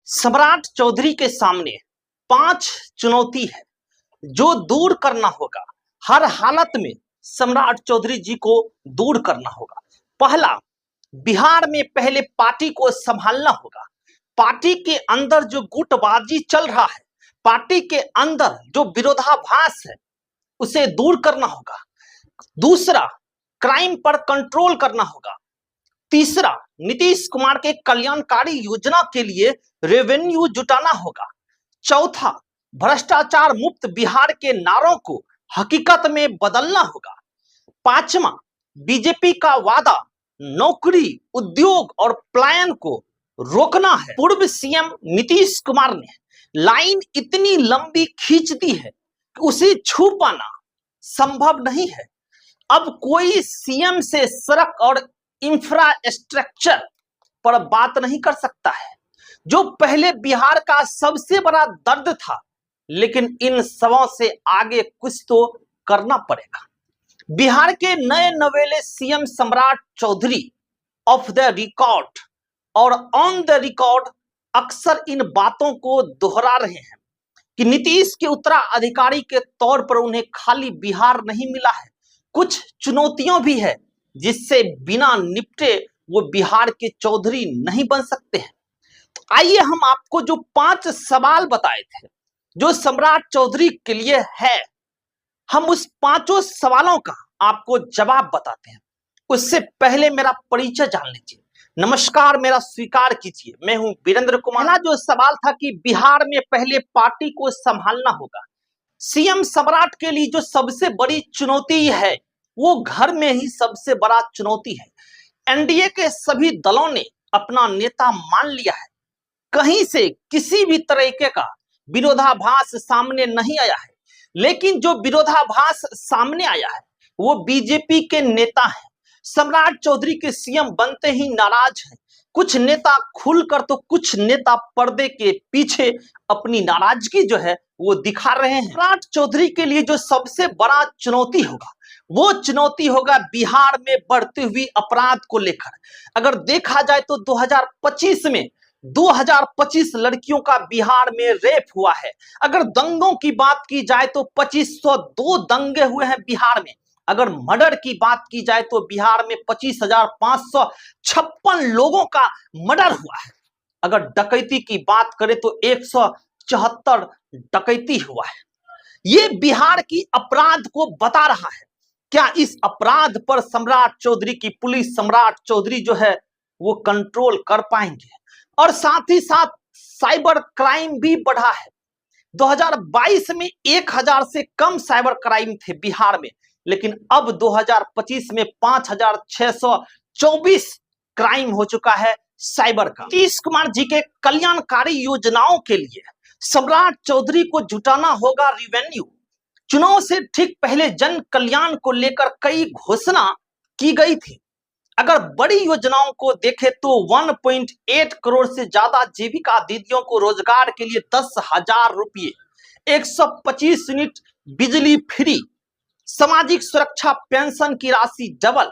सम्राट चौधरी के सामने 5 चुनौती है जो दूर करना होगा। हर हालत में सम्राट चौधरी जी को दूर करना होगा। पहला, बिहार में पहले पार्टी को संभालना होगा। पार्टी के अंदर जो गुटबाजी चल रहा है, पार्टी के अंदर जो विरोधाभास है, उसे दूर करना होगा। दूसरा, क्राइम पर कंट्रोल करना होगा। तीसरा, नीतीश कुमार के कल्याणकारी योजना के लिए रेवेन्यू जुटाना होगा। चौथा, भ्रष्टाचार मुक्त बिहार के नारों को हकीकत में बदलना होगा। पांचवा, बीजेपी का वादा नौकरी, उद्योग और पलायन को रोकना है। पूर्व सीएम नीतीश कुमार ने लाइन इतनी लंबी खींच दी है कि उसे छू पाना संभव नहीं है। अब कोई सीएम से सड़क और इंफ्रास्ट्रक्चर पर बात नहीं कर सकता है, जो पहले बिहार का सबसे बड़ा दर्द था। लेकिन इन सबों से आगे कुछ तो करना पड़ेगा। बिहार के नए नवेले सीएम सम्राट चौधरी ऑफ द रिकॉर्ड और ऑन द रिकॉर्ड अक्सर इन बातों को दोहरा रहे हैं कि नीतीश के उत्तराधिकारी के तौर पर उन्हें खाली बिहार नहीं मिला है, कुछ चुनौतियां भी है जिससे बिना निपटे वो बिहार के चौधरी नहीं बन सकते हैं। तो आइए हम आपको जो 5 सवाल बताए थे जो सम्राट चौधरी के लिए है, हम उस 5 सवालों का आपको जवाब बताते हैं। उससे पहले मेरा परिचय जान लीजिए। नमस्कार, मेरा स्वीकार कीजिए, मैं हूं वीरेंद्र कुमार। पहला जो सवाल था कि बिहार में पहले पार्टी को संभालना होगा। सीएम सम्राट के लिए जो सबसे बड़ी चुनौती है वो घर में ही सबसे बड़ा चुनौती है। एनडीए के सभी दलों ने अपना नेता मान लिया है। कहीं से किसी भी तरीके का विरोधाभास सामने नहीं आया है, लेकिन जो विरोधाभास सामने आया है वो बीजेपी के नेता हैं। सम्राट चौधरी के सीएम बनते ही नाराज हैं। कुछ नेता खुलकर तो कुछ नेता पर्दे के पीछे अपनी नाराजगी जो है वो दिखा रहे हैं। सम्राट चौधरी के लिए जो सबसे बड़ा चुनौती होगा वो चुनौती होगा बिहार में बढ़ती हुई अपराध को लेकर। अगर देखा जाए तो 2025 में 2025 लड़कियों का बिहार में रेप हुआ है। अगर दंगों की बात की जाए तो 2502 दंगे हुए हैं बिहार में। अगर मर्डर की बात की जाए तो बिहार में 25,556 लोगों का मर्डर हुआ है। अगर डकैती की बात करें तो 174 डकैती हुआ है। ये बिहार की अपराध को बता रहा है। क्या इस अपराध पर सम्राट चौधरी की पुलिस, सम्राट चौधरी जो है वो कंट्रोल कर पाएंगे? और साथ ही साथ साइबर क्राइम भी बढ़ा है। 2022 में 1000 से कम साइबर क्राइम थे बिहार में, लेकिन अब 2025 में 5624 क्राइम हो चुका है साइबर का। नीतीश कुमार जी के कल्याणकारी योजनाओं के लिए सम्राट चौधरी को जुटाना होगा रेवेन्यू। चुनाव से ठीक पहले जन कल्याण को लेकर कई घोषणा की गई थी। अगर बड़ी योजनाओं को देखें तो 1.8 करोड़ से ज्यादा जीविका दीदियों को रोजगार के लिए 10,000 रुपये, 125 यूनिट बिजली फ्री, सामाजिक सुरक्षा पेंशन की राशि डबल,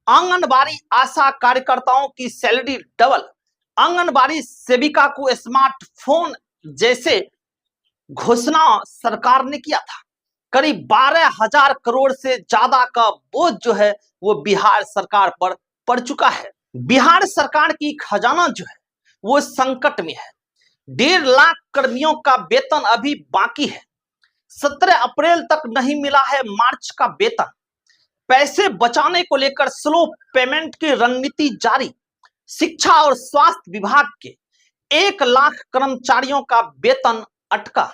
आंगनबाड़ी आशा कार्यकर्ताओं की सैलरी डबल, आंगनबाड़ी सेविका को स्मार्टफोन जैसे घोषणा सरकार ने किया था। करीब 12,000 करोड़ से ज्यादा का बोझ जो है वो बिहार सरकार पर पड़ चुका है। बिहार सरकार की खजाना जो है वो संकट में है। 1.5 लाख कर्मियों का वेतन अभी बाकी है। 17 अप्रैल तक नहीं मिला है मार्च का वेतन। पैसे बचाने को लेकर स्लो पेमेंट की रणनीति जारी। शिक्षा और स्वास्थ्य विभाग के 1 लाख कर्मचारियों का वेतन अटका।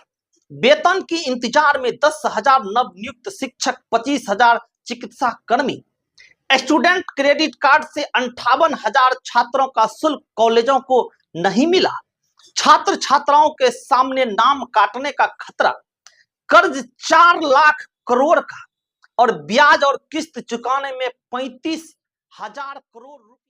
वेतन की इंतजार में 10,000 नव नियुक्त शिक्षक, 25,000 चिकित्सा कर्मी। स्टूडेंट क्रेडिट कार्ड से 58,000 छात्रों का शुल्क कॉलेजों को नहीं मिला। छात्र छात्राओं के सामने नाम काटने का खतरा। कर्ज 4 लाख करोड़ का और ब्याज और किस्त चुकाने में 35,000 करोड़ रुपए।